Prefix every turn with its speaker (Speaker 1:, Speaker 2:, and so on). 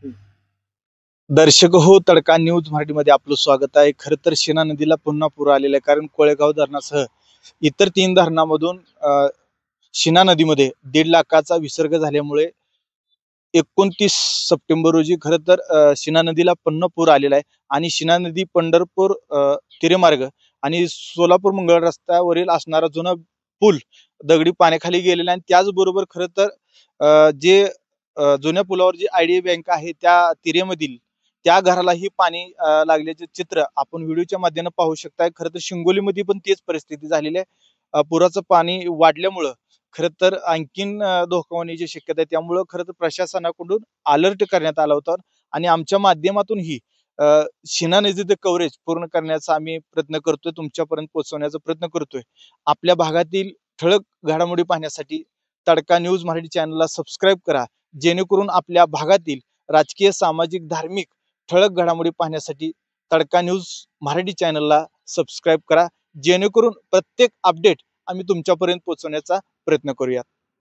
Speaker 1: दर्शक हो, तडका न्यूज मराठीमध्ये आपलं स्वागत आहे. खरं तर शिना नदीला पुन्हा पूर आलेला आहे, कारण कोळेगाव धरणासह इतर 3 धरणामधून शिना नदीमध्ये 1.5 लाखाचा विसर्ग झाल्यामुळे 29 सप्टेंबर रोजी खरं तर शिना नदीला पुन्हा पूर आलेला आहे. आणि शिना नदी पंढरपूर तिरेमार्ग आणि सोलापूर मंगळ रस्त्यावरील असणारा जुना पूल दगडी पाण्याखाली गेलेला आहे. आणि त्याचबरोबर खरं तर जे जुन्या पुलावर जी IDBI बँक आहे त्या तिरेमधील त्या घरालाही पाणी लागल्याचे चित्र आपण व्हिडिओच्या माध्यमातून पाहू शकताय. खरं तर शिंगोलीमध्ये पण तीच परिस्थिती झालेली आहे. पुराचं पाणी वाढल्यामुळं खरं तर आणखीन धोका होण्याची शक्यता आहे. त्यामुळं खरं तर प्रशासनाकडून अलर्ट करण्यात आला होता आणि आमच्या माध्यमातूनही शिना नदीचं कव्हरेज पूर्ण करण्याचा आम्ही प्रयत्न करतोय, तुमच्यापर्यंत पोहोचवण्याचा प्रयत्न करतोय. आपल्या भागातील ठळक घडामोडी पाहण्यासाठी तडका न्यूज मराठी चॅनलला सबस्क्राईब करा, जेणेकरून आपल्या भागातील राजकीय, सामाजिक, धार्मिक ठळक घडामोडी पाहण्यासाठी तडका न्यूज मराठी चॅनलला सबस्क्राईब करा, जेणेकरून प्रत्येक अपडेट आम्ही तुमच्यापर्यंत पोहोचवण्याचा प्रयत्न करूया.